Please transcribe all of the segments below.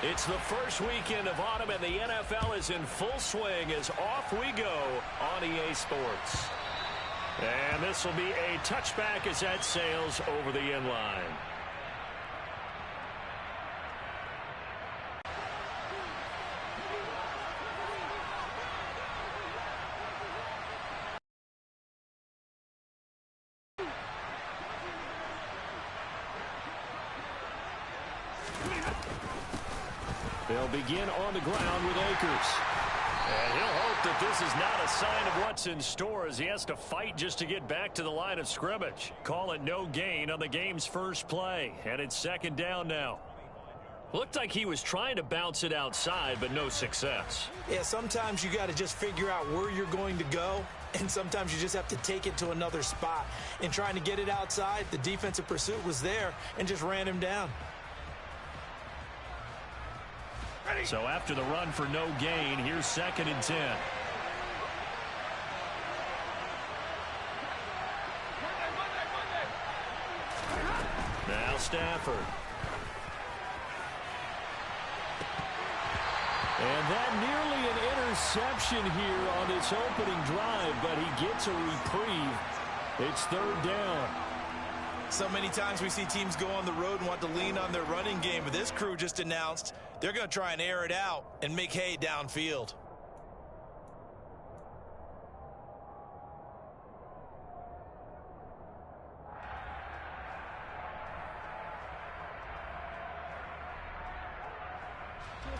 It's the first weekend of autumn, and the NFL is in full swing as off we go on EA Sports. And this will be a touchback as that sails over the end line. They'll begin on the ground with Akers. And he'll hope that this is not a sign of what's in store as he has to fight just to get back to the line of scrimmage. Call it no gain on the game's first play. And it's second down now. Looked like he was trying to bounce it outside, but no success. Yeah, sometimes you got to just figure out where you're going to go. And sometimes you just have to take it to another spot. In trying to get it outside, the defensive pursuit was there and just ran him down. So after the run for no gain, here's 2nd and 10. Now Stafford. And that nearly an interception here on this opening drive, but he gets a reprieve. It's 3rd down. So many times we see teams go on the road and want to lean on their running game, but this crew just announced they're going to try and air it out and make hay downfield.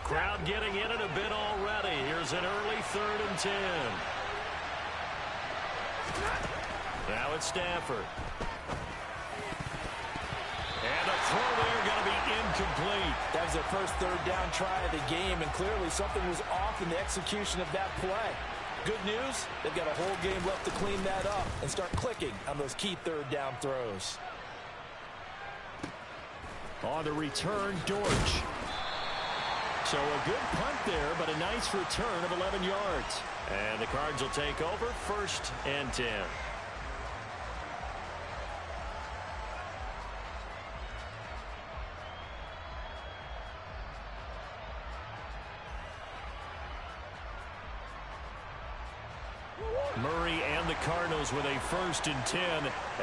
Crowd getting in it a bit already. Here's an early 3rd and 10. Now it's Stafford. And the throw there going to be incomplete. That was their first 3rd down try of the game, and clearly something was off in the execution of that play. Good news, they've got a whole game left to clean that up and start clicking on those key 3rd down throws. On the return, Dortch. So a good punt there, but a nice return of 11 yards. And the Cards will take over 1st and 10. Murray and the Cardinals with a 1st and 10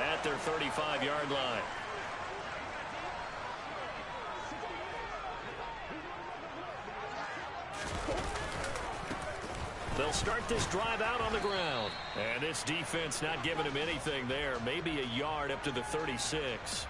at their 35-yard line. They'll start this drive out on the ground. And this defense not giving him anything there. Maybe a yard up to the 36.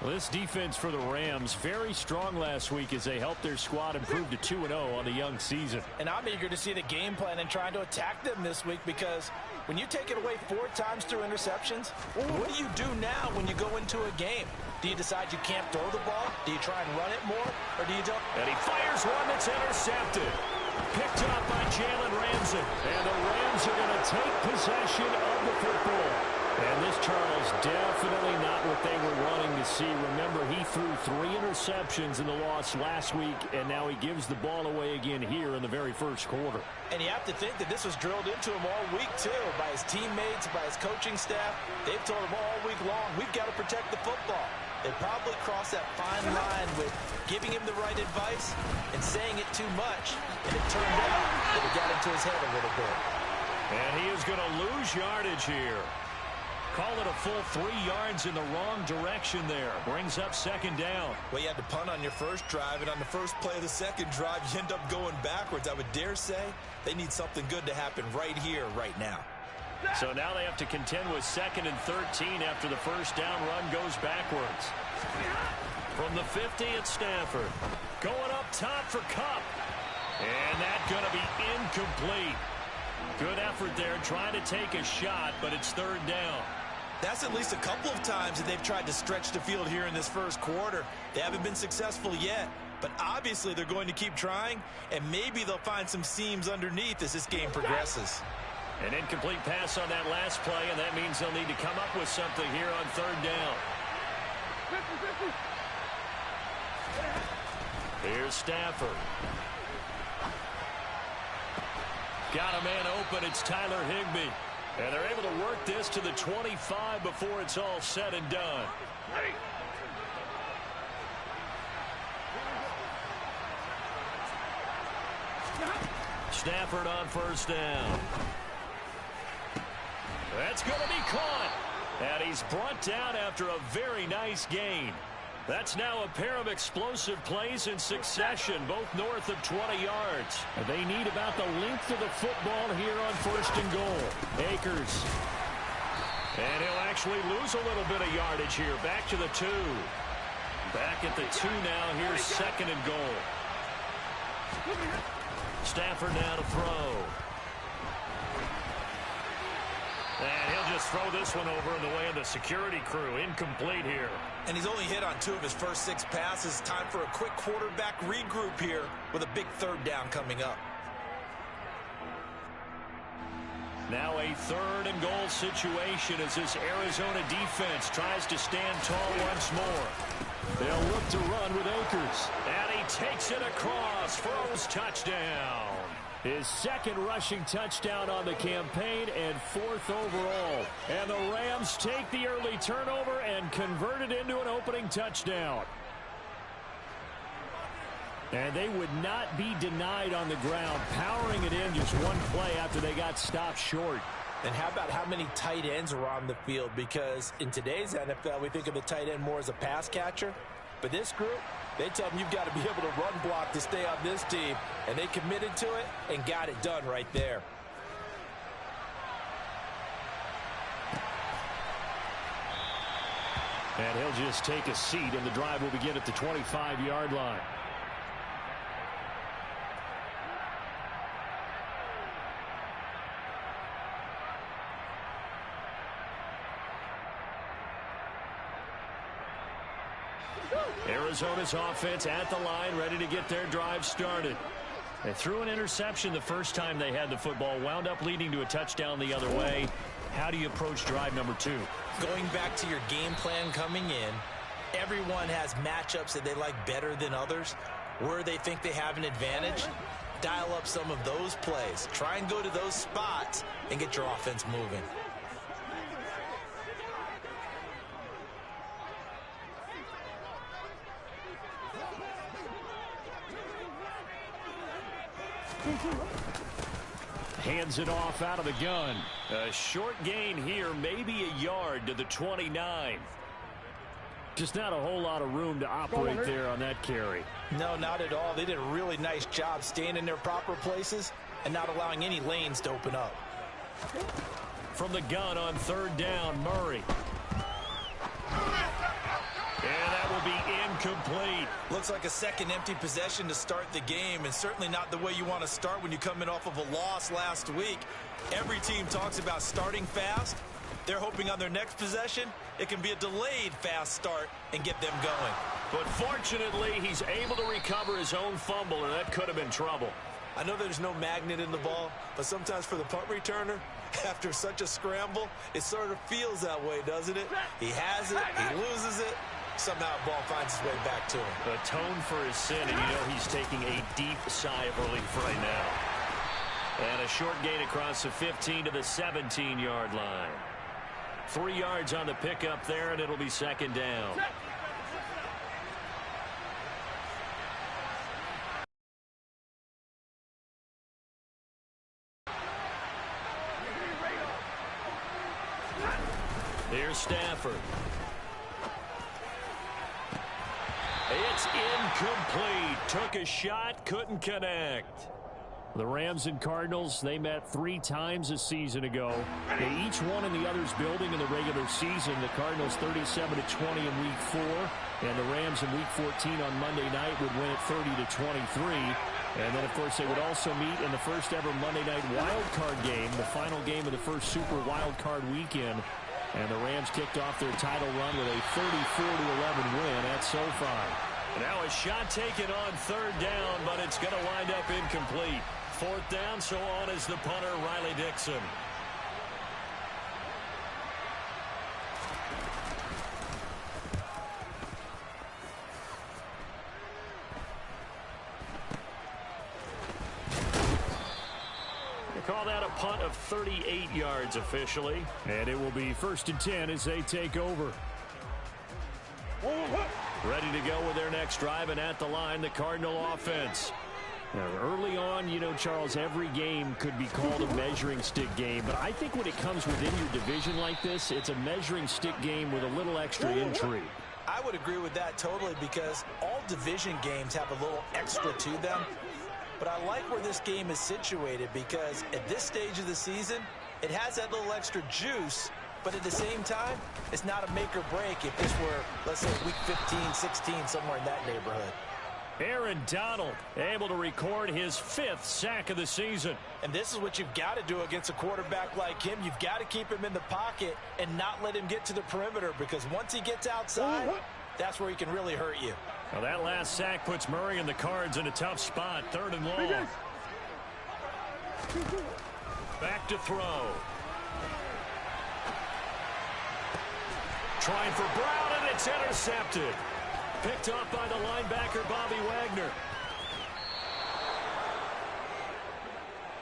Well, this defense for the Rams, very strong last week as they helped their squad improve to 2-0 on the young season. And I'm eager to see the game plan and trying to attack them this week, because when you take it away 4 times through interceptions, what do you do now when you go into a game? Do you decide you can't throw the ball? Do you try and run it more? Or do you don't? And he fires one that's intercepted. Picked up by Jalen Ramsey. And the Rams are going to take possession of the football. And this, Charles, definitely not what they were wanting to see. Remember, he threw 3 interceptions in the loss last week, and now he gives the ball away again here in the very first quarter. And you have to think that this was drilled into him all week, too, by his teammates, by his coaching staff. They've told him all week long, we've got to protect the football. They probably crossed that fine line with giving him the right advice and saying it too much. And it turned out that it got into his head a little bit. And he is going to lose yardage here. Call it a full 3 yards in the wrong direction there. Brings up 2nd down. Well, you had to punt on your first drive, and on the first play of the second drive, you end up going backwards. I would dare say they need something good to happen right here, right now. So now they have to contend with 2nd and 13 after the first down run goes backwards. From the 50, it's Stafford. Going up top for Kupp. And that's going to be incomplete. Good effort there, trying to take a shot, but it's 3rd down. That's at least a couple of times that they've tried to stretch the field here in this first quarter. They haven't been successful yet, but obviously they're going to keep trying, and maybe they'll find some seams underneath as this game progresses. An incomplete pass on that last play, and that means they'll need to come up with something here on 3rd down. Here's Stafford. Got a man open. It's Tyler Higbee. And they're able to work this to the 25 before it's all said and done. Stafford on first down. That's going to be caught. And he's brought down after a very nice gain. That's now a pair of explosive plays in succession, both north of 20 yards. They need about the length of the football here on first and goal. Akers. And he'll actually lose a little bit of yardage here. Back to the 2. Back at the 2 now. Here's second and goal. Stafford now to throw. And he'll just throw this one over in the way of the security crew. Incomplete here. And he's only hit on 2 of his first 6 passes. Time for a quick quarterback regroup here with a big third down coming up. Now a third and goal situation as this Arizona defense tries to stand tall once more. They'll look to run with Akers. And he takes it across. Throws touchdown. His second rushing touchdown on the campaign and 4th overall. And the Rams take the early turnover and convert it into an opening touchdown. And they would not be denied on the ground, powering it in just one play after they got stopped short. And how about how many tight ends are on the field? Because in today's NFL, we think of the tight end more as a pass catcher. But this group, they tell them you've got to be able to run block to stay on this team. And they committed to it and got it done right there. And he'll just take a seat, and the drive will begin at the 25-yard line. Arizona's offense at the line, ready to get their drive started. They threw an interception the first time they had the football, wound up leading to a touchdown the other way. How do you approach drive number 2? Going back to your game plan coming in, everyone has matchups that they like better than others. Where they think they have an advantage, dial up some of those plays. Try and go to those spots and get your offense moving. Hands it off out of the gun. A short gain here, maybe a yard to the 29. Just not a whole lot of room to operate there on that carry. No, not at all. They did a really nice job staying in their proper places and not allowing any lanes to open up. From the gun on third down, Murray. And that will be incomplete. Looks like a second empty possession to start the game, and certainly not the way you want to start when you come in off of a loss last week. Every team talks about starting fast. They're hoping on their next possession, it can be a delayed fast start and get them going. But fortunately, he's able to recover his own fumble, and that could have been trouble. I know there's no magnet in the ball, but sometimes for the punt returner, after such a scramble, it sort of feels that way, doesn't it? He has it, he loses it. Somehow the ball finds its way back to him. Atone for his sin, and you know he's taking a deep sigh of relief right now. And a short gain across the 15 to the 17-yard line. 3 yards on the pickup there, and it'll be second down. Here's Stafford. It's incomplete. Took a shot, couldn't connect. The Rams and Cardinals, they met 3 times a season ago. They each won in the other's building in the regular season. The Cardinals 37-20 in Week 4, and the Rams in Week 14 on Monday night would win it 30-23. And then, of course, they would also meet in the first ever Monday night wild card game, the final game of the first Super Wild Card weekend. And the Rams kicked off their title run with a 34-11 win at SoFi. Now a shot taken on third down, but it's going to wind up incomplete. Fourth down, so on is the punter, Riley Dixon. Call that a punt of 38 yards officially. And it will be 1st and 10 as they take over. Ready to go with their next drive, and at the line, the Cardinal offense. Now, early on, you know, Charles, every game could be called a measuring stick game. But I think when it comes within your division like this, it's a measuring stick game with a little extra intrigue. I would agree with that totally because all division games have a little extra to them. But I like where this game is situated because at this stage of the season, it has that little extra juice. But at the same time, it's not a make or break if this were, let's say, week 15, 16, somewhere in that neighborhood. Aaron Donald able to record his 5th sack of the season. And this is what you've got to do against a quarterback like him. You've got to keep him in the pocket and not let him get to the perimeter because once he gets outside, that's where he can really hurt you. Well, that last sack puts Murray and the Cards in a tough spot. 3rd and long. Back to throw. Trying for Brown, and it's intercepted. Picked up by the linebacker, Bobby Wagner.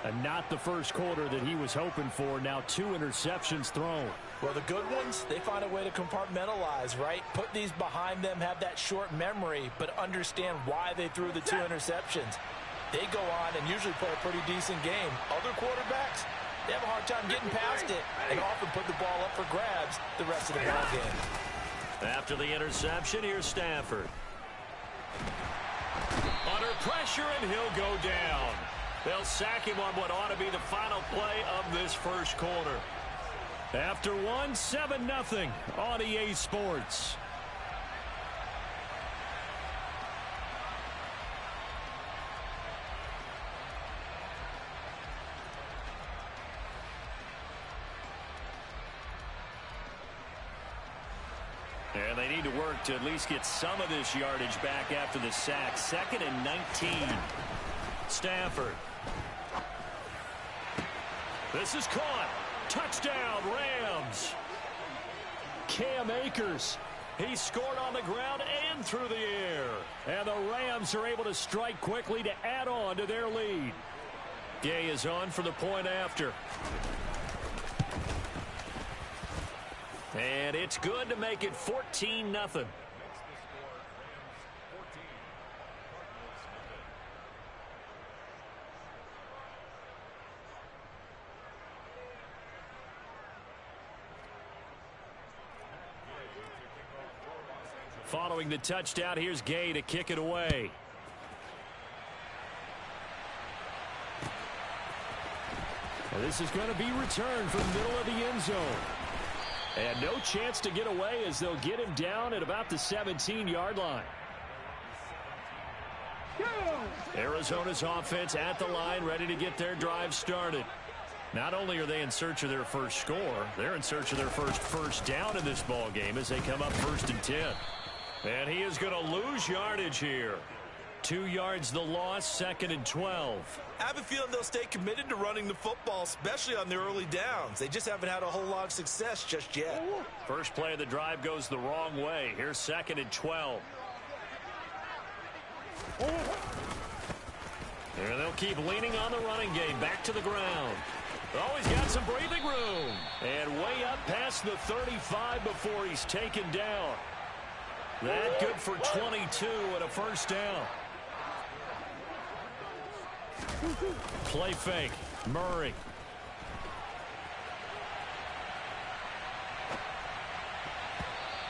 And not the first quarter that he was hoping for. Now 2 interceptions thrown. Well, the good ones, they find a way to compartmentalize, right? Put these behind them, have that short memory, but understand why they threw the 2 interceptions. They go on and usually play a pretty decent game. Other quarterbacks, they have a hard time getting past it and often put the ball up for grabs the rest of the ball game. After the interception, here's Stafford. Under pressure, and he'll go down. They'll sack him on what ought to be the final play of this first quarter. After one, 7-0 on EA Sports. And they need to work to at least get some of this yardage back after the sack. 2nd and 19. Stafford. This is caught. Touchdown, Rams. Cam Akers. He scored on the ground and through the air. And the Rams are able to strike quickly to add on to their lead. Gay is on for the point after. And it's good to make it 14-0. Following the touchdown, here's Gay to kick it away. Well, this is going to be returned from the middle of the end zone. And no chance to get away as they'll get him down at about the 17-yard line. Arizona's offense at the line, ready to get their drive started. Not only are they in search of their first score, they're in search of their first down in this ball game as they come up 1st and 10. And he is going to lose yardage here. 2 yards the loss, 2nd and 12. I have a feeling they'll stay committed to running the football, especially on the early downs. They just haven't had a whole lot of success just yet. First play of the drive goes the wrong way. Here's 2nd and 12. And they'll keep leaning on the running game. Back to the ground. Oh, he's got some breathing room. And way up past the 35 before he's taken down. That good for 22 and a first down. Play fake. Murray.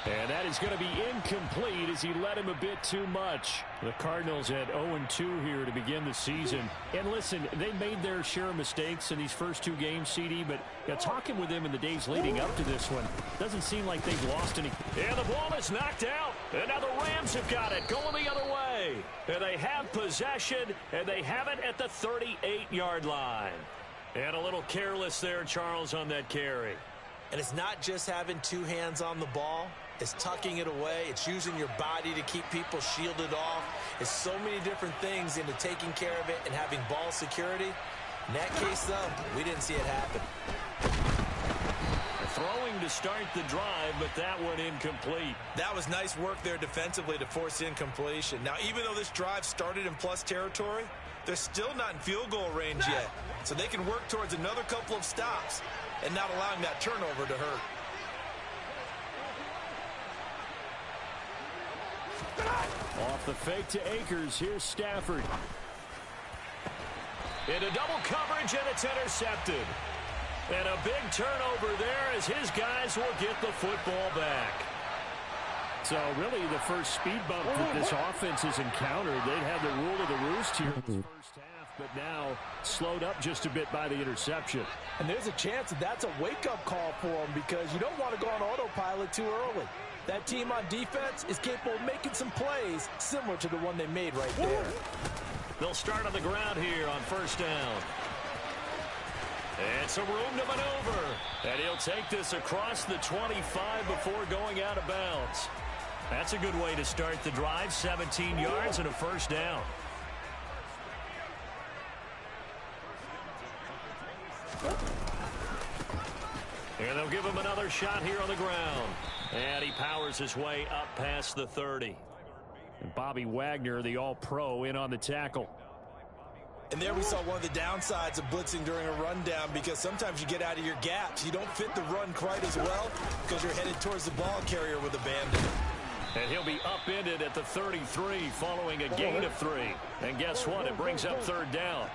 And that is going to be incomplete as he led him a bit too much. The Cardinals at 0-2 here to begin the season. And listen, they made their share of mistakes in these first 2 games, CD, but talking with them in the days leading up to this one, doesn't seem like they've lost any. And the ball is knocked out. And now the Rams have got it going the other way. And they have possession, and they have it at the 38-yard line. And a little careless there, Charles, on that carry. And it's not just having 2 hands on the ball. It's tucking it away. It's using your body to keep people shielded off. It's so many different things into taking care of it and having ball security. In that case, though, we didn't see it happen. Throwing to start the drive, but that one incomplete. That was nice work there defensively to force incompletion. Now, even though this drive started in plus territory, they're still not in field goal range yet. So they can work towards another couple of stops and not allowing that turnover to hurt. Off the fake to Akers. Here's Stafford. Into double coverage, and it's intercepted. And a big turnover there as his guys will get the football back. So really the first speed bump that this offense has encountered, they'd have the rule of the roost here in the first half, but now slowed up just a bit by the interception. And there's a chance that that's a wake-up call for them because you don't want to go on autopilot too early. That team on defense is capable of making some plays similar to the one they made right there. They'll start on the ground here on first down. It's a room to maneuver. And he'll take this across the 25 before going out of bounds. That's a good way to start the drive. 17 yards and a first down. And they'll give him another shot here on the ground. And he powers his way up past the 30. And Bobby Wagner, the all-pro, in on the tackle. And there we saw one of the downsides of blitzing during a rundown because sometimes you get out of your gaps. You don't fit the run quite as well because you're headed towards the ball carrier with abandon. And he'll be upended at the 33 following a gain of 3. And guess what? It brings up third down.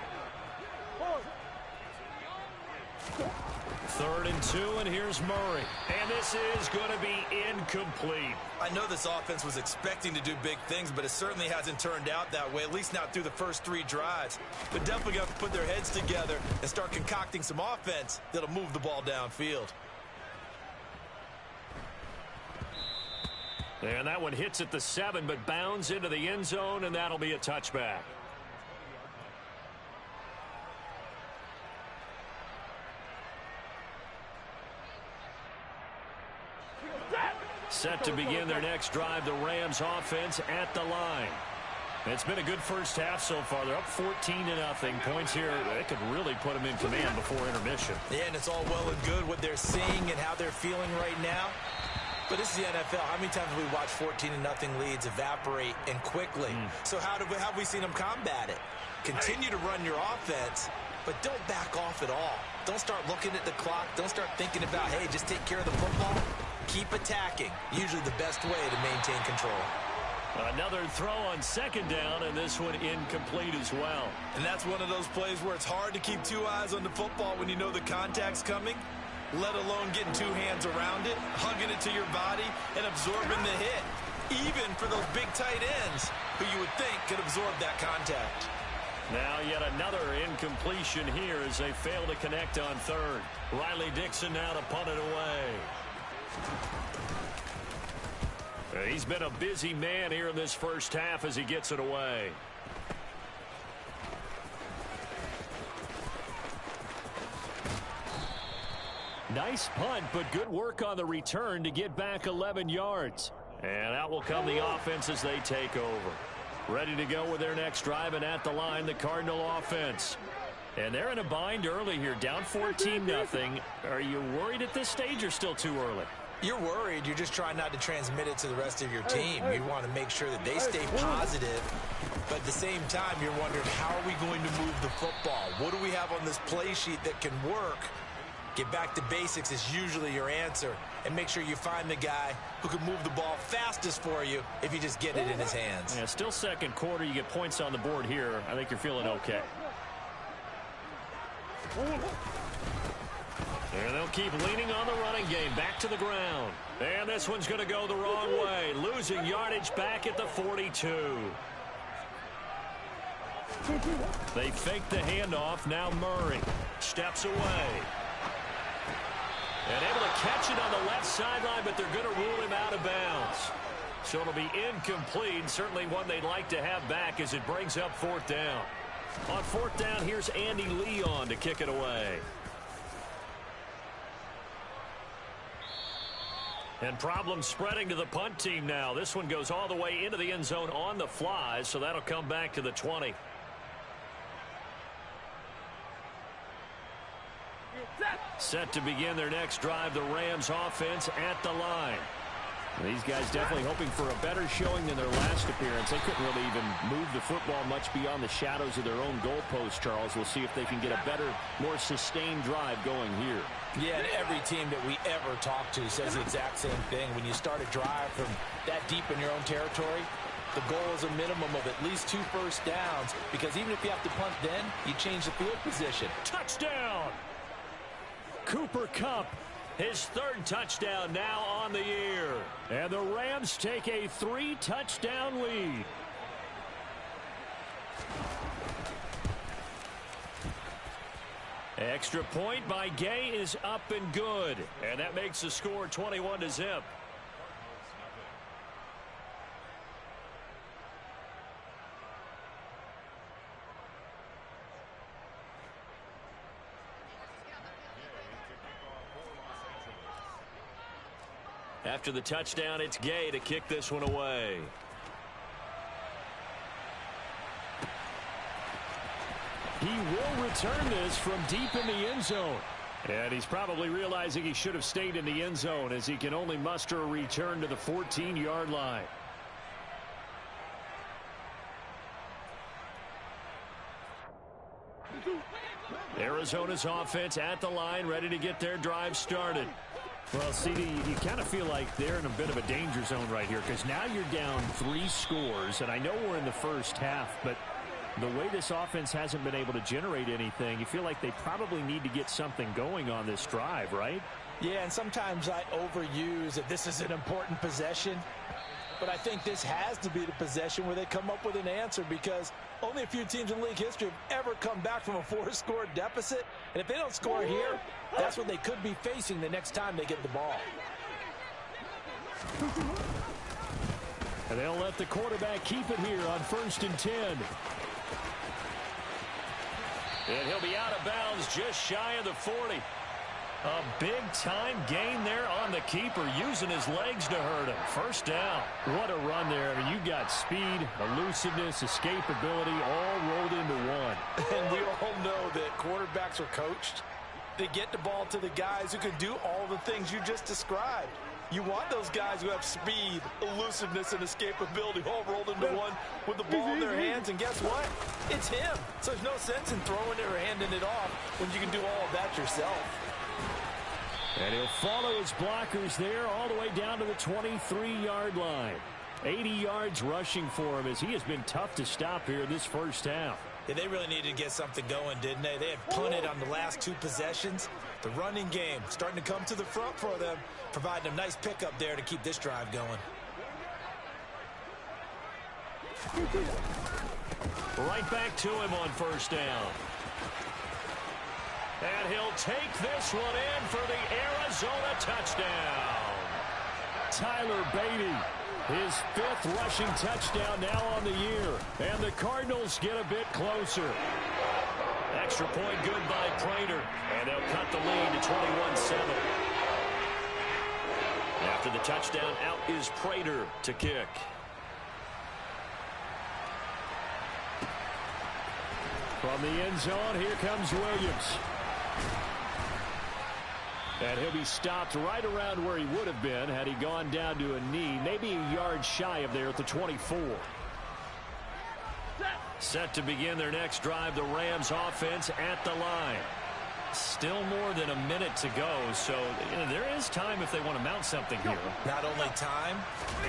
3rd and 2, and here's Murray. And this is going to be incomplete. I know this offense was expecting to do big things, but it certainly hasn't turned out that way, at least not through the first 3 drives. But definitely got to put their heads together and start concocting some offense that'll move the ball downfield. And that one hits at the 7, but bounds into the end zone, and that'll be a touchback. Set to begin their next drive, the Rams offense at the line. It's been a good first half so far. They're up 14-0. Points here, they could really put them in command before intermission. Yeah, and it's all well and good what they're seeing and how they're feeling right now. But this is the NFL. How many times have we watched 14-0 leads evaporate and quickly? So how have we seen them combat it? Continue to run your offense, but don't back off at all. Don't start looking at the clock. Don't start thinking about, hey, just take care of the football. Keep attacking. Usually the best way to maintain control. Another throw on second down, and this one incomplete as well. And that's one of those plays where it's hard to keep 2 eyes on the football when you know the contact's coming, let alone getting 2 hands around it, hugging it to your body, and absorbing the hit. Even for those big tight ends who you would think could absorb that contact. Now yet another incompletion here as they fail to connect on third. Riley Dixon now to punt it away. He's been a busy man here in this first half as he gets it away. Nice punt, but good work on the return to get back 11 yards. And out will come the offense as they take over. Ready to go with their next drive, and at the line, the Cardinal offense. And they're in a bind early here, down 14-0. Are you worried at this stage or still too early? You're worried. You're just trying not to transmit it to the rest of your team. You want to make sure that they stay positive. But at the same time, you're wondering, how are we going to move the football? What do we have on this play sheet that can work? Get back to basics is usually your answer. And make sure you find the guy who can move the ball fastest for you if you just get it in his hands. Yeah, still second quarter. You get points on the board here. I think you're feeling okay. And they'll keep leaning on the running game. Back to the ground. And this one's going to go the wrong way. Losing yardage back at the 42. They fake the handoff. Now Murray steps away. And able to catch it on the left sideline, but they're going to rule him out of bounds. So it'll be incomplete. Certainly one they'd like to have back as it brings up fourth down. On fourth down, here's Andy Leon to kick it away. And problems spreading to the punt team now. This one goes all the way into the end zone on the fly, so that'll come back to the 20. Set to begin their next drive, the Rams offense at the line. These guys definitely hoping for a better showing than their last appearance. They couldn't really even move the football much beyond the shadows of their own goalpost, Charles. We'll see if they can get a better, more sustained drive going here. Yeah, and every team that we ever talk to says the exact same thing. When you start a drive from that deep in your own territory, The goal is a minimum of at least 2 first downs, because even if you have to punt then, you change the field position. Touchdown! Cooper Kupp, his 3rd touchdown now on the year. And the Rams take a 3-touchdown lead. Extra point by Gay is up and good. And that makes the score 21-0. After the touchdown, it's Gay to kick this one away. He will return this from deep in the end zone. And he's probably realizing he should have stayed in the end zone, as he can only muster a return to the 14-yard line. Arizona's offense at the line, ready to get their drive started. Well, CD, you kind of feel like they're in a bit of a danger zone right here, because now you're down 3 scores, and I know we're in the first half, but the way this offense hasn't been able to generate anything, you feel like they probably need to get something going on this drive, right? Yeah, and sometimes I overuse that this is an important possession, but I think this has to be the possession where they come up with an answer, because only a few teams in league history have ever come back from a 4-score deficit, and if they don't score here, that's what they could be facing the next time they get the ball. And they'll let the quarterback keep it here on 1st and 10. And he'll be out of bounds just shy of the 40. A big-time gain there on the keeper, using his legs to hurt him. 1st down. What a run there. I mean, you got speed, elusiveness, escapability, all rolled into one. And we all know that quarterbacks are coached to get the ball to the guys who can do all the things you just described. You want those guys who have speed, elusiveness, and escapability all rolled into one with the ball in their hands. And guess what? It's him. So there's no sense in throwing it or handing it off when you can do all of that yourself. And he'll follow his blockers there all the way down to the 23-yard line. 80 yards rushing for him, as he has been tough to stop here this first half. Yeah, they really needed to get something going, didn't they? They had punted on the last 2 possessions. The running game starting to come to the front for them, providing a nice pickup there to keep this drive going. Right back to him on 1st down. And he'll take this one in for the Arizona touchdown. Tyler Beatty, his 5th rushing touchdown now on the year. And the Cardinals get a bit closer. Extra point good by Prater. And they'll cut the lead to 21-7. After the touchdown, out is Prater to kick. From the end zone, here comes Williams. And he'll be stopped right around where he would have been had he gone down to a knee, maybe a yard shy of there at the 24. Set to begin their next drive, the Rams offense at the line. Still more than a minute to go, so there is time if they want to mount something here. Not only time,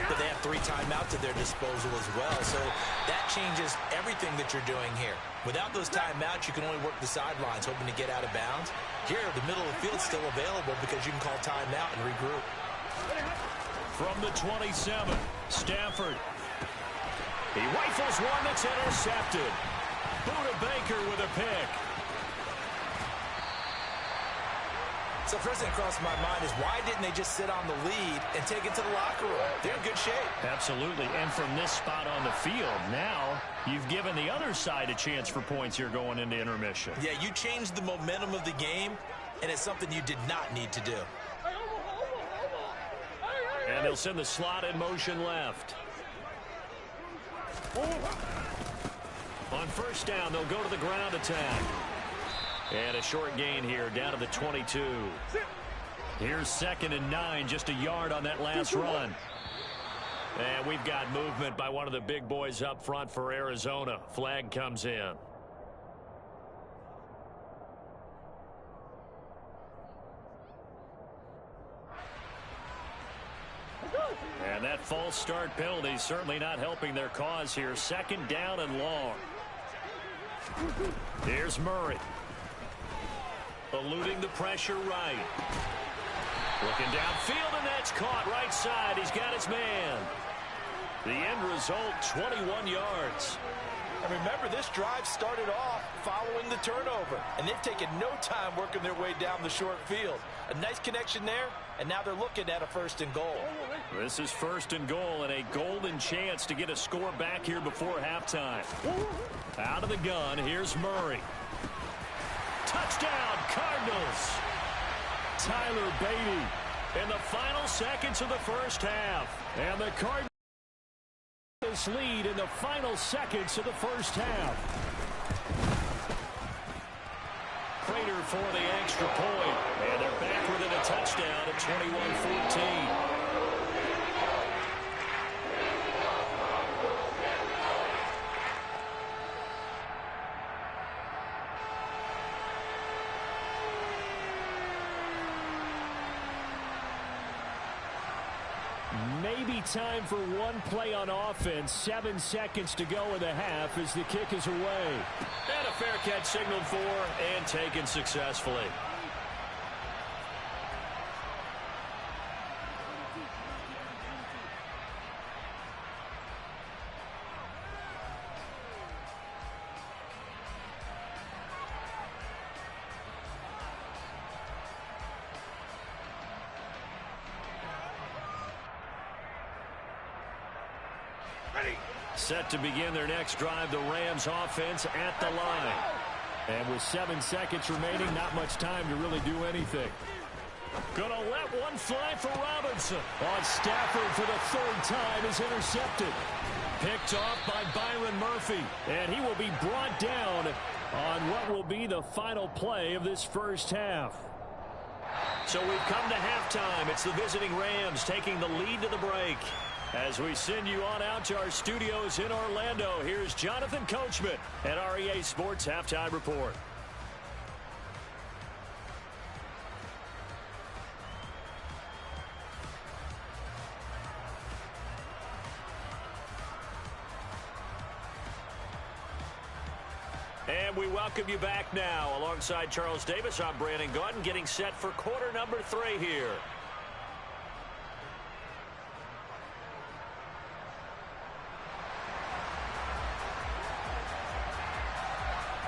but they have 3 timeouts at their disposal as well, so that changes everything that you're doing here. Without those timeouts, you can only work the sidelines, hoping to get out of bounds. Here, the middle of the field is still available because you can call timeout and regroup. From the 27, Stafford. He rifles one that's intercepted. Buda Baker with a pick. So first thing that crosses my mind is, why didn't they just sit on the lead and take it to the locker room? They're in good shape. Absolutely. And from this spot on the field, now you've given the other side a chance for points here going into intermission. Yeah, you changed the momentum of the game, and it's something you did not need to do. And they'll send the slot in motion left. On 1st down, they'll go to the ground attack. And a short gain here, down to the 22. Here's 2nd and 9, just a yard on that last run. And we've got movement by one of the big boys up front for Arizona. Flag comes in. And that false start penalty certainly not helping their cause here. Second down and long. Here's Murray. Eluding the pressure right. Looking downfield, and that's caught right side. He's got his man. The end result, 21 yards. And remember, this drive started off following the turnover, and they've taken no time working their way down the short field. A nice connection there, and now they're looking at a 1st and goal. This is 1st and goal, and a golden chance to get a score back here before halftime. Out of the gun, here's Murray. Touchdown, Cardinals. Tyler Beatty in the final seconds of the first half. And the Cardinals lead in the final seconds of the first half. Prater for the extra point. And they're back within a touchdown at 21-14. Maybe time for one play on offense. 7 seconds to go in the half as the kick is away. And a fair catch signaled for and taken successfully. Set to begin their next drive, the Rams offense at the line. And with 7 seconds remaining, not much time to really do anything. Gonna let one fly for Robinson. On Stafford for the 3rd time is intercepted. Picked off by Byron Murphy. And he will be brought down on what will be the final play of this first half. So we've come to halftime. It's the visiting Rams taking the lead to the break. As we send you on out to our studios in Orlando, here's Jonathan Coachman at REA Sports Halftime Report. And we welcome you back now. Alongside Charles Davis, I'm Brandon Gaudin, getting set for quarter number 3 here.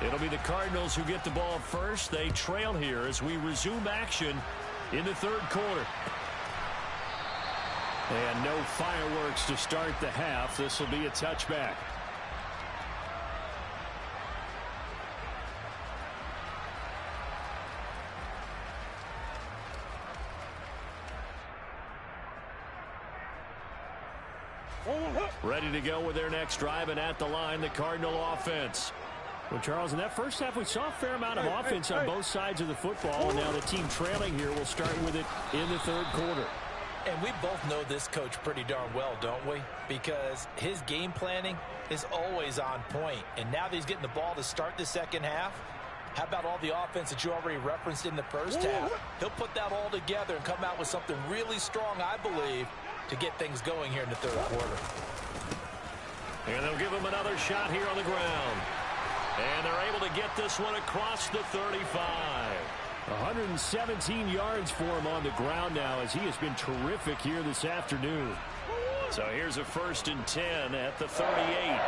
It'll be the Cardinals who get the ball first. They trail here as we resume action in the 3rd quarter. And no fireworks to start the half. This will be a touchback. Ready to go with their next drive, and at the line, the Cardinal offense. Well, Charles, in that first half, we saw a fair amount of offense on both sides of the football. And now the team trailing here will start with it in the 3rd quarter. And we both know this coach pretty darn well, don't we? Because his game planning is always on point. And now that he's getting the ball to start the second half, how about all the offense that you already referenced in the first half? He'll put that all together and come out with something really strong, I believe, to get things going here in the 3rd quarter. And they'll give him another shot here on the ground. And they're able to get this one across the 35. 117 yards for him on the ground now as he has been terrific here this afternoon. So here's a 1st and 10 at the 38.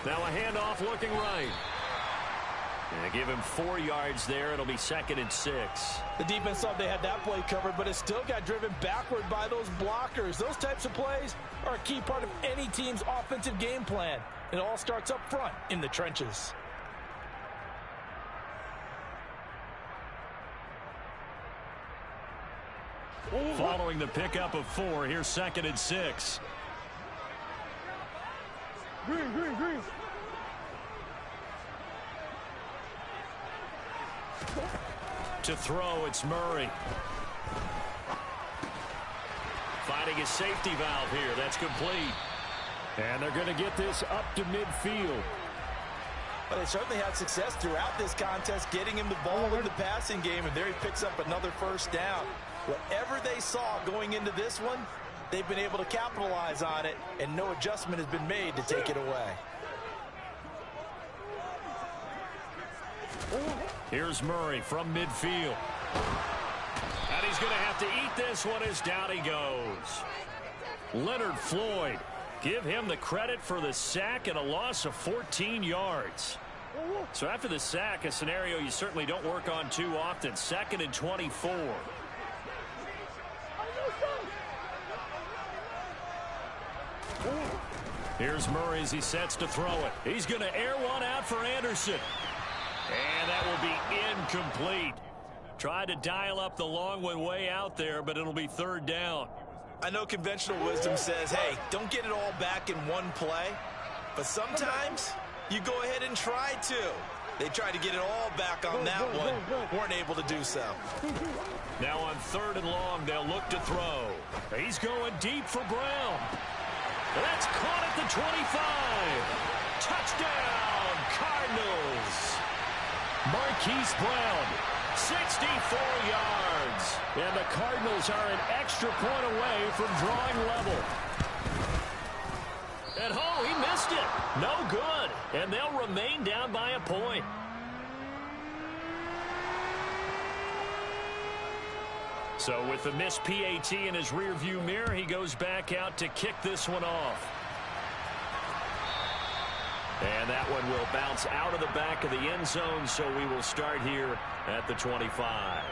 Now a handoff looking right. And give him 4 yards there. It'll be 2nd and 6. The defense thought they had that play covered, but it still got driven backward by those blockers. Those types of plays are a key part of any team's offensive game plan. It all starts up front in the trenches. Following the pickup of 4, here's 2nd and 6. Green. To throw, it's Murray. providing a safety valve here. That's complete. And they're going to get this up to midfield. But they certainly had success throughout this contest, getting him the ball in the passing game, and there he picks up another first down. Whatever they saw going into this one, they've been able to capitalize on it, and no adjustment has been made to take it away. Here's Murray from midfield. And he's going to have to eat this one as down he goes. Leonard Floyd. Give him the credit for the sack and a loss of 14 yards. So after the sack, a scenario you certainly don't work on too often. 2nd and 24. Here's Murray as he sets to throw it. He's going to air one out for Anderson. And that will be incomplete. Tried to dial up the long one way out there, but it'll be 3rd down. I know conventional wisdom says, hey, don't get it all back in one play. But sometimes you go ahead and try to. They tried to get it all back on that one. Weren't able to do so. Now on 3rd and long, they'll look to throw. He's going deep for Brown. That's caught at the 25. Touchdown, Cardinals. Marquise Brown, 64 yards. And the Cardinals are an extra point away from drawing level. And oh, he missed it. No good. And they'll remain down by a point. So with the missed PAT in his rearview mirror, he goes back out to kick this one off. And that one will bounce out of the back of the end zone, so we will start here at the 25.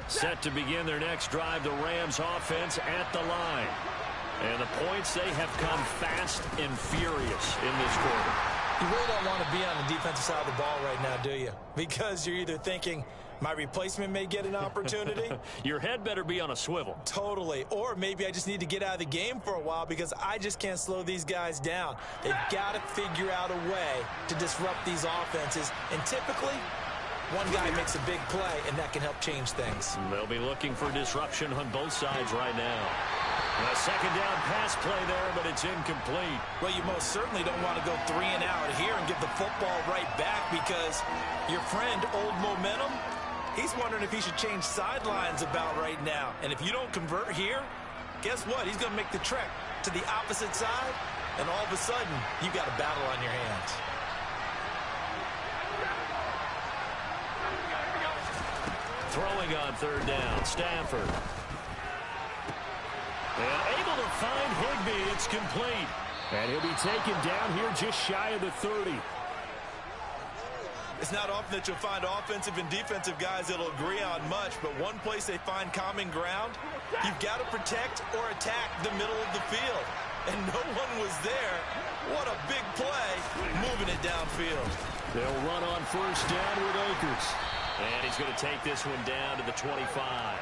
Set to begin their next drive, the Rams offense at the line. And the points, they have come fast and furious in this quarter. You really don't want to be on the defensive side of the ball right now, do you? Because you're either thinking, my replacement may get an opportunity. Your head better be on a swivel. Totally. Or maybe I just need to get out of the game for a while because I just can't slow these guys down. They've got to figure out a way to disrupt these offenses. And typically, one guy makes a big play, and that can help change things. They'll be looking for disruption on both sides right now. A 2nd down pass play there, but it's incomplete. Well, you most certainly don't want to go 3 and out here and give the football right back because your friend, Old Momentum, he's wondering if he should change sidelines about right now. And if you don't convert here, guess what? He's going to make the trek to the opposite side, and all of a sudden, you got a battle on your hands. Throwing on 3rd down, Stafford. And able to find Higbee. It's complete. And he'll be taken down here just shy of the 30. It's not often that you'll find offensive and defensive guys that'll agree on much, but one place they find common ground, you've got to protect or attack the middle of the field. And no one was there. What a big play, moving it downfield. They'll run on 1st down with Akers. And he's going to take this one down to the 25.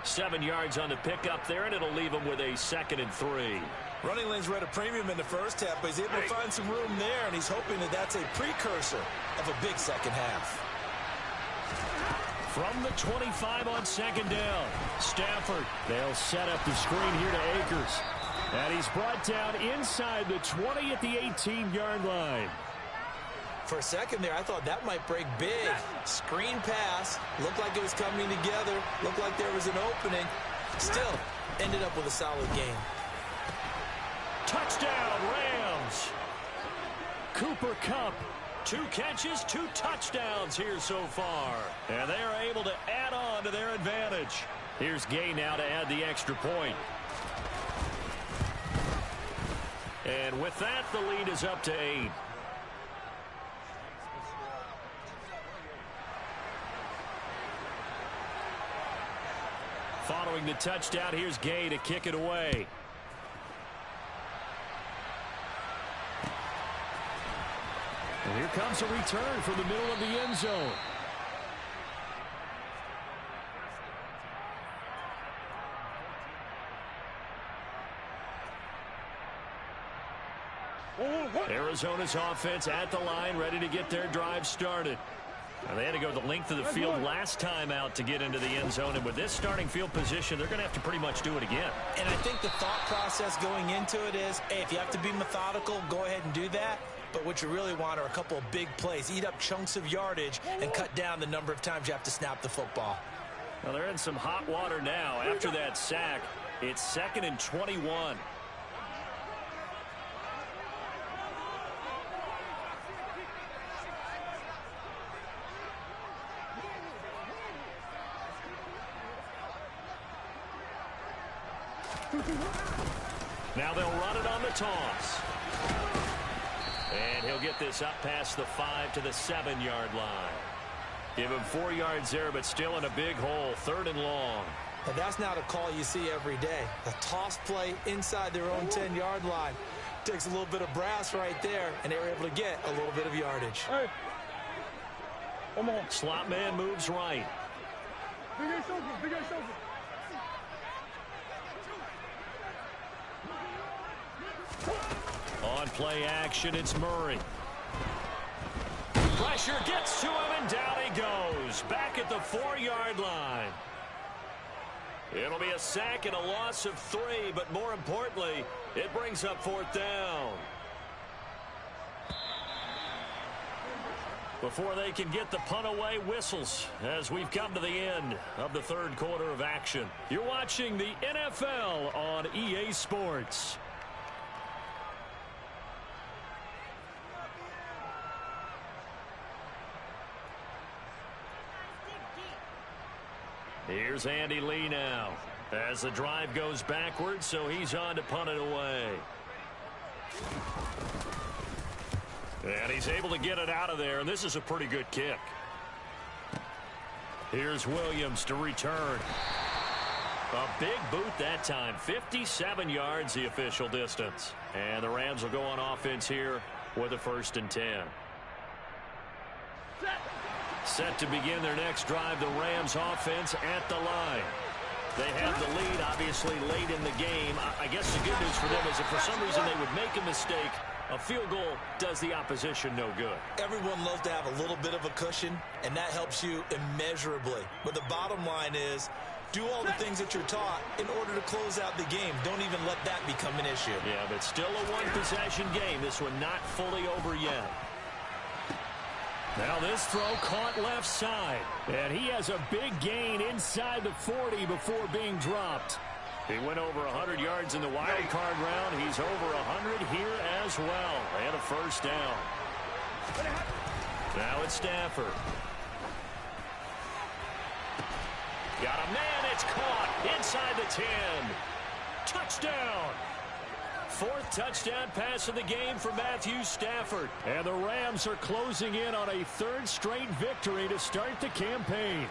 7 yards on the pickup there, and it'll leave him with a 2nd and 3. Running lanes were at a premium in the first half, but he's able to find some room there, and he's hoping that that's a precursor of a big second half. From the 25 on 2nd down, Stafford. They'll set up the screen here to Akers. And he's brought down inside the 20 at the 18-yard line. For a second there, I thought that might break big. Screen pass. Looked like it was coming together. Looked like there was an opening. Still, ended up with a solid game. Touchdown, Rams. Cooper Kupp. 2 catches, 2 touchdowns here so far. And they are able to add on to their advantage. Here's Gay now to add the extra point. And with that, the lead is up to 8. Following the touchdown, here's Gay to kick it away. And here comes a return from the middle of the end zone. Arizona's offense at the line, ready to get their drive started. Now, they had to go the length of the field last time out to get into the end zone, and with this starting field position, they're going to have to pretty much do it again. And I think the thought process going into it is, hey, if you have to be methodical, go ahead and do that. But what you really want are a couple of big plays. Eat up chunks of yardage and cut down the number of times you have to snap the football. Well, they're in some hot water now. After that sack, it's 2nd and 21. Now they'll run it on the toss. And he'll get this up past the 5 to the 7-yard line. Give him 4 yards there, but still in a big hole. 3rd and long. And that's not a call you see every day. A toss play inside their own 10-yard line. Takes a little bit of brass right there, and they were able to get a little bit of yardage. Hey. Come on. Slot man moves right. Big ass over. Big ass over. On play action, it's Murray. Pressure gets to him, and down he goes. Back at the 4-yard line. It'll be a sack and a loss of 3, but more importantly, it brings up 4th down. Before they can get the punt away, whistles as we've come to the end of the 3rd quarter of action. You're watching the NFL on EA Sports. Here's Andy Lee now as the drive goes backwards, so he's on to punt it away. And he's able to get it out of there, and this is a pretty good kick. Here's Williams to return. A big boot that time. 57 yards the official distance. And the Rams will go on offense here with a 1st and 10. Set to begin their next drive, the Rams offense at the line. They have the lead, obviously, late in the game. I guess the good news for them is if for some reason they would make a mistake, a field goal does the opposition no good. Everyone loves to have a little bit of a cushion, and that helps you immeasurably. But the bottom line is, do all the things that you're taught in order to close out the game. Don't even let that become an issue. Yeah, but still a one-possession game. This one not fully over yet. Now this throw caught left side. And he has a big gain inside the 40 before being dropped. He went over 100 yards in the wild card round. He's over 100 here as well. And a 1st down. Now it's Stafford. Got a man. It's caught inside the 10. Touchdown. 4th touchdown pass of the game for Matthew Stafford. And the Rams are closing in on a 3rd straight victory to start the campaign.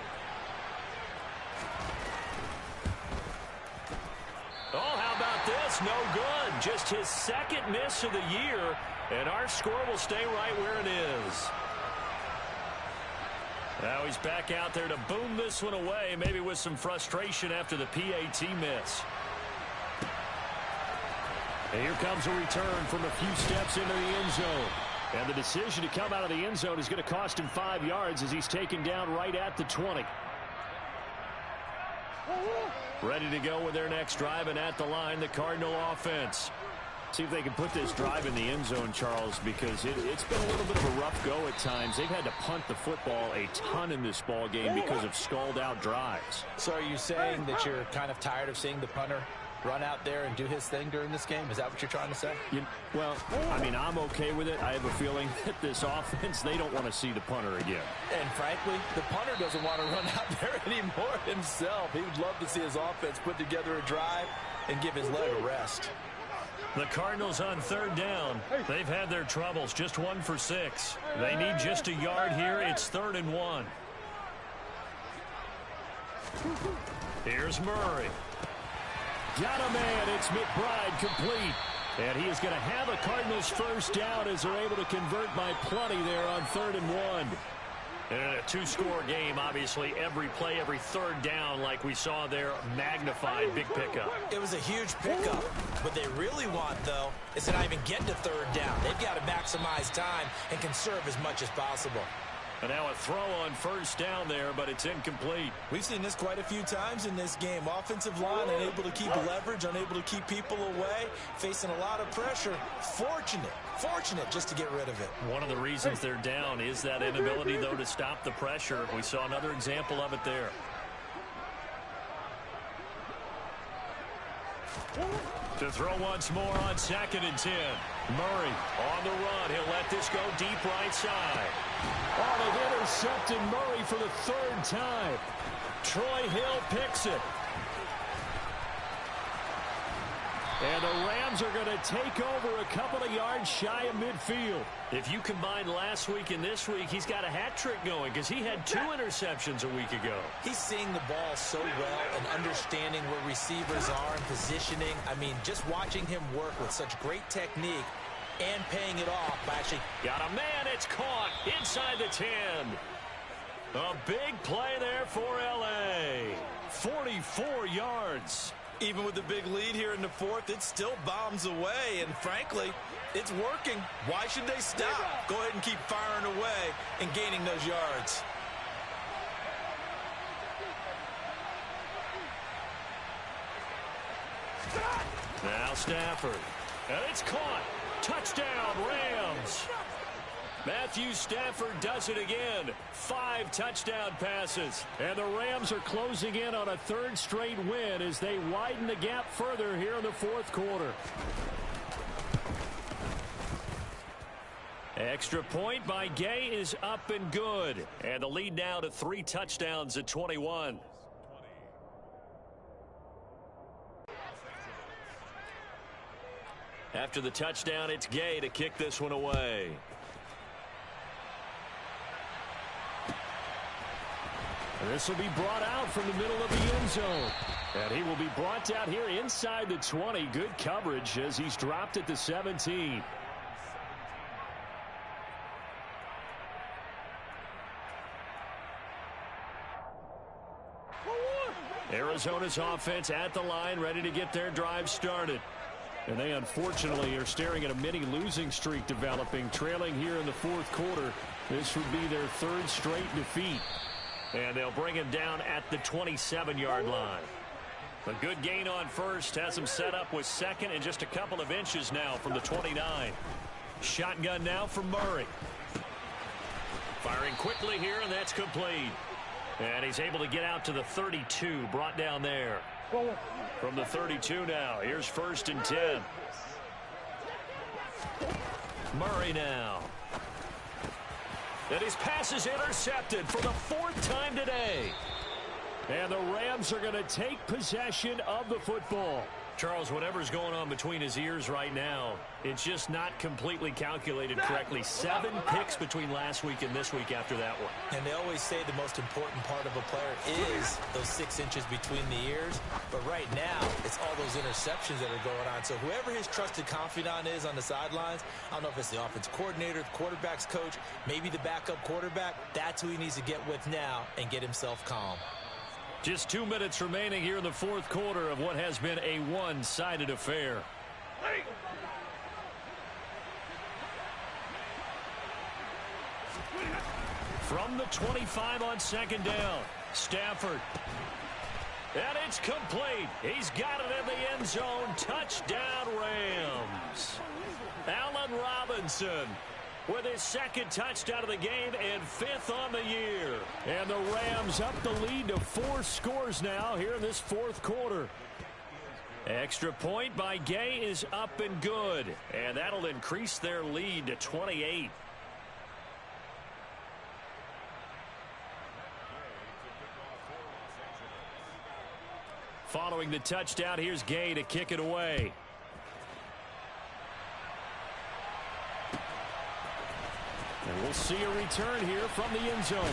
Oh, how about this? No good. Just his 2nd miss of the year. And our score will stay right where it is. Now he's back out there to boom this one away, maybe with some frustration after the PAT miss. And here comes a return from a few steps into the end zone. And the decision to come out of the end zone is going to cost him 5 yards as he's taken down right at the 20. Ready to go with their next drive, and at the line, the Cardinal offense. See if they can put this drive in the end zone, Charles, because it's been a little bit of a rough go at times. They've had to punt the football a ton in this ball game because of stalled-out drives. So are you saying that you're kind of tired of seeing the punter run out there and do his thing during this game? Is that what you're trying to say? Well, I mean, I'm okay with it. I have a feeling that this offense, they don't want to see the punter again. And frankly, the punter doesn't want to run out there anymore himself. He would love to see his offense put together a drive and give his leg a rest. The Cardinals on 3rd down. They've had their troubles, just 1 for 6. They need just a yard here. It's 3rd and 1. Here's Murray. Got a man. It's McBride complete. And he is going to have a Cardinals 1st down as they're able to convert by plenty there on 3rd and 1. And in a two-score game, obviously, every play, every third down, like we saw there, magnified big pickup. It was a huge pickup. What they really want, though, is to not even get to third down. They've got to maximize time and conserve as much as possible. And now a throw on first down there, but it's incomplete. We've seen this quite a few times in this game. Offensive line unable to keep leverage, unable to keep people away, facing a lot of pressure. Fortunate just to get rid of it. One of the reasons they're down is that inability, though, to stop the pressure. We saw another example of it there. To throw once more on 2nd and 10. Murray on the run. He'll let this go deep right side. Oh, they've intercepted Murray for the 3rd time. Troy Hill picks it. And the Rams are going to take over a couple of yards shy of midfield. If you combine last week and this week, he's got a hat trick going because he had 2 interceptions a week ago. He's seeing the ball so well and understanding where receivers are and positioning. I mean, just watching him work with such great technique and paying it off by actually... Got a man, it's caught inside the 10. A big play there for L.A. 44 yards. Even with the big lead here in the 4th, it still bombs away, and frankly, it's working. Why should they stop? Go ahead and keep firing away and gaining those yards. Now Stafford. And it's caught. Touchdown, Rams. Matthew Stafford does it again. 5 touchdown passes. And the Rams are closing in on a 3rd straight win as they widen the gap further here in the 4th quarter. Extra point by Gay is up and good. And the lead now to 3 touchdowns at 21. After the touchdown, it's Gay to kick this one away. This will be brought out from the middle of the end zone. And he will be brought out here inside the 20. Good coverage as he's dropped at the 17. Arizona's offense at the line, ready to get their drive started. And they unfortunately are staring at a mini losing streak developing, trailing here in the 4th quarter. This would be their 3rd straight defeat. And they'll bring him down at the 27-yard line. A good gain on first has him set up with 2nd and just a couple of inches now from the 29. Shotgun now from Murray. Firing quickly here, and that's complete. And he's able to get out to the 32, brought down there. From the 32 now, here's 1st and 10. Murray now. And his pass is intercepted for the 4th time today. And the Rams are going to take possession of the football. Charles, whatever's going on between his ears right now, it's just not completely calculated correctly. 7 picks between last week and this week after that one. And they always say the most important part of a player is those 6 inches between the ears. But right now, it's all those interceptions that are going on. So whoever his trusted confidant is on the sidelines, I don't know if it's the offense coordinator, the quarterback's coach, maybe the backup quarterback, that's who he needs to get with now and get himself calm. Just 2 minutes remaining here in the 4th quarter of what has been a one-sided affair. From the 25 on 2nd down, Stafford. And it's complete. He's got it in the end zone. Touchdown, Rams. Allen Robinson with his 2nd touchdown of the game and 5th on the year. And the Rams up the lead to 4 scores now here in this 4th quarter. Extra point by Gay is up and good. And that'll increase their lead to 28. Following the touchdown, here's Gay to kick it away. And we'll see a return here from the end zone.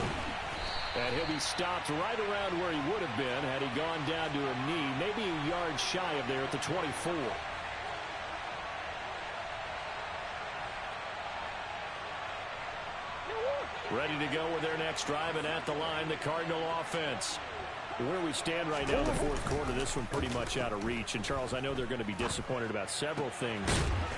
And he'll be stopped right around where he would have been had he gone down to a knee, maybe a yard shy of there at the 24. Ready to go with their next drive, and at the line, the Cardinal offense. Where we stand right now in the fourth quarter, this one pretty much out of reach. And, Charles, I know they're going to be disappointed about several things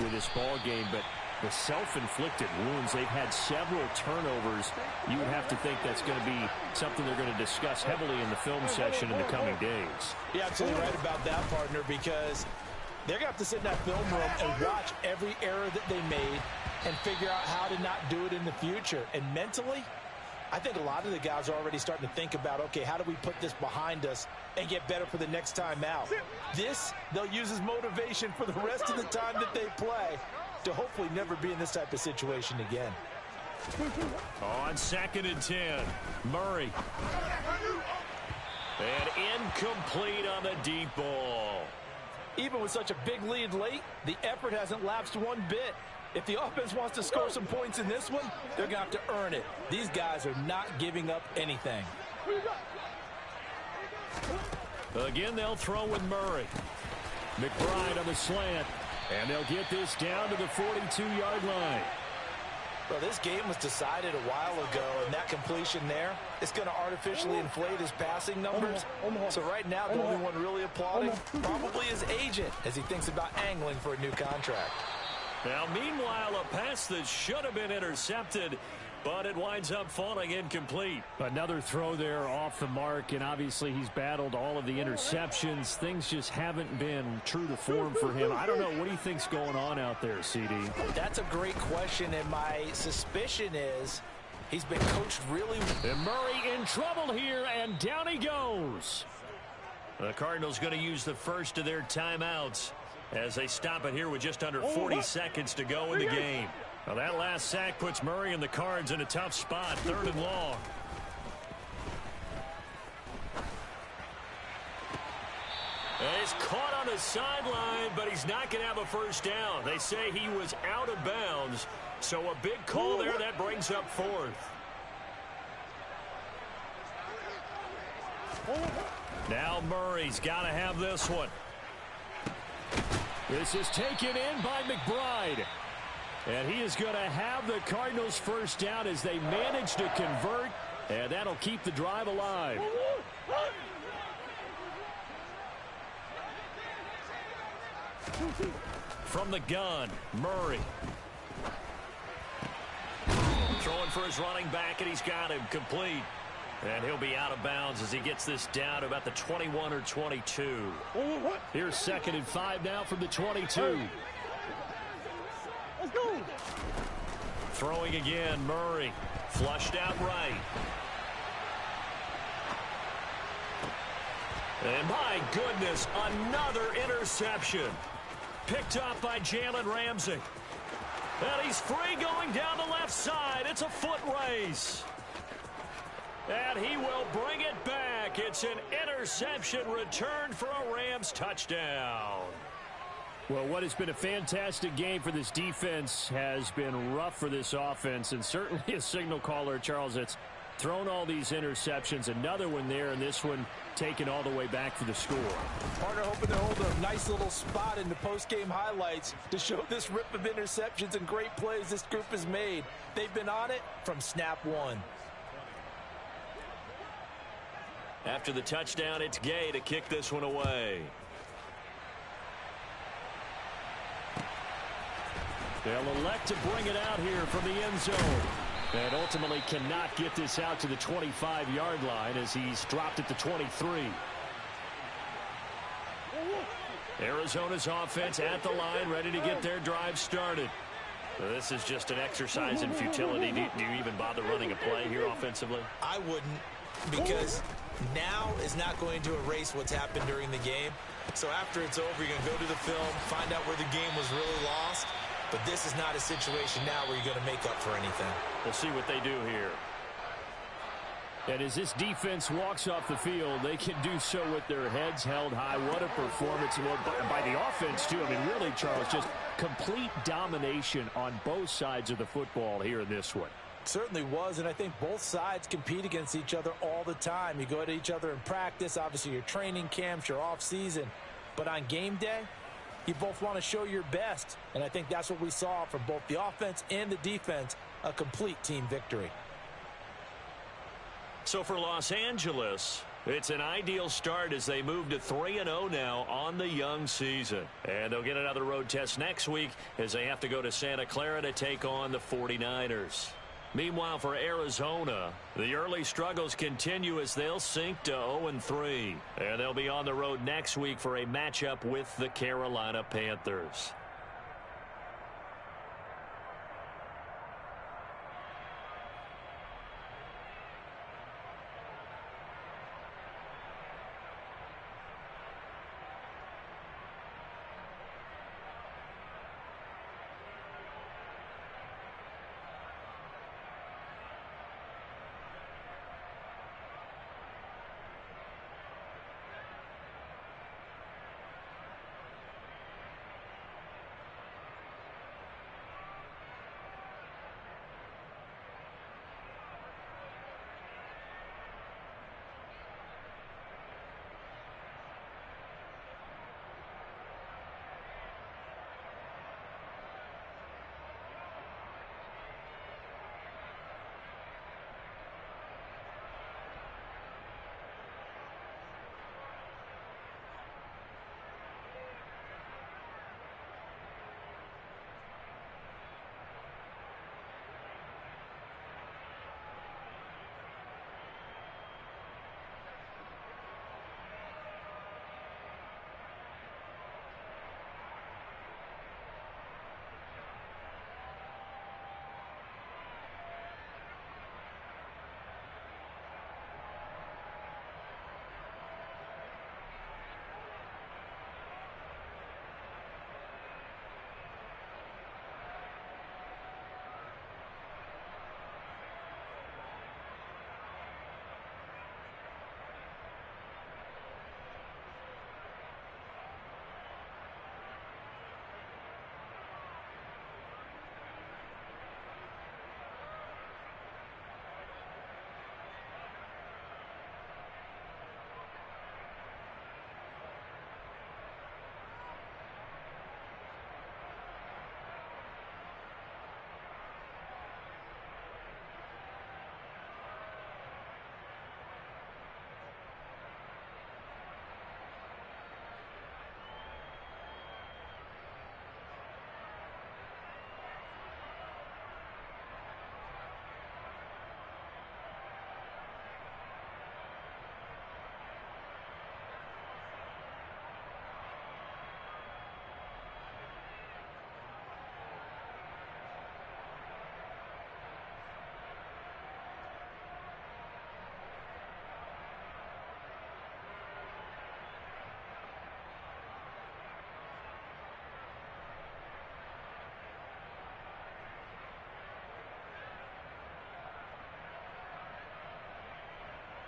with this ball game, but the self-inflicted wounds, they've had several turnovers. You would have to think that's going to be something they're going to discuss heavily in the film session in the coming days. You're absolutely right about that, partner, because they're going to have to sit in that film room and watch every error that they made and figure out how to not do it in the future. And mentally, I think a lot of the guys are already starting to think about, okay, how do we put this behind us and get better for the next time out? This, they'll use as motivation for the rest of the time that they play to hopefully never be in this type of situation again. On 2nd and 10, Murray. And incomplete on the deep ball. Even with such a big lead late, the effort hasn't lapsed one bit. If the offense wants to score some points in this one, they're going to have to earn it. These guys are not giving up anything. Again, they'll throw with Murray. McBride on the slant. And they'll get this down to the 42-yard line. Well, this game was decided a while ago, and that completion there is going to artificially inflate his passing numbers. So right now, the only one really applauding probably his agent as he thinks about angling for a new contract. Now, meanwhile, a pass that should have been intercepted, but it winds up falling incomplete. Another throw there off the mark, and obviously he's battled all of the interceptions. Things just haven't been true to form for him. I don't know. What do you think's going on out there, CD? That's a great question, and my suspicion is he's been coached really. And Murray in trouble here, and down he goes. The Cardinals going to use the first of their timeouts as they stop it here with just under 40 seconds to go in the game. Now that last sack puts Murray and the Cards in a tough spot, 3rd and long. And he's caught on the sideline, but he's not going to have a first down. They say he was out of bounds, so a big call there that brings up 4th. Now Murray's got to have this one. This is taken in by McBride. And he is going to have the Cardinals first down as they manage to convert, and that'll keep the drive alive. From the gun, Murray. Throwing for his running back, and he's got him complete. And he'll be out of bounds as he gets this down to about the 21 or 22. Here's 2nd and 5 now from the 22. Let's go. Throwing again, Murray. Flushed out right. And my goodness, another interception. Picked up by Jalen Ramsey. And he's free going down the left side. It's a foot race. And he will bring it back. It's an interception returned for a Rams touchdown. Well, what has been a fantastic game for this defense has been rough for this offense, and certainly a signal caller, Charles, that's thrown all these interceptions. Another one there, and this one taken all the way back for the score. Partner hoping to hold a nice little spot in the post-game highlights to show this rip of interceptions and great plays this group has made. They've been on it from snap one. After the touchdown, it's Gay to kick this one away. They'll elect to bring it out here from the end zone. And ultimately cannot get this out to the 25-yard line as he's dropped it to 23. Arizona's offense at the line, ready to get their drive started. This is just an exercise in futility. Do you even bother running a play here offensively? I wouldn't, because now is not going to erase what's happened during the game. So after it's over, you're going to go to the film, find out where the game was really lost. But this is not a situation now where you're going to make up for anything. We'll see what they do here. And as this defense walks off the field, they can do so with their heads held high. What a performance by the offense, too. I mean, really, Charles, just complete domination on both sides of the football here in this one. Certainly was, and I think both sides compete against each other all the time. You go at each other in practice, obviously your training camps, your off-season. But on game day, you both want to show your best, and I think that's what we saw from both the offense and the defense, a complete team victory. So for Los Angeles, it's an ideal start as they move to 3-0 now on the young season. And they'll get another road test next week as they have to go to Santa Clara to take on the 49ers. Meanwhile, for Arizona, the early struggles continue as they'll sink to 0-3. And they'll be on the road next week for a matchup with the Carolina Panthers.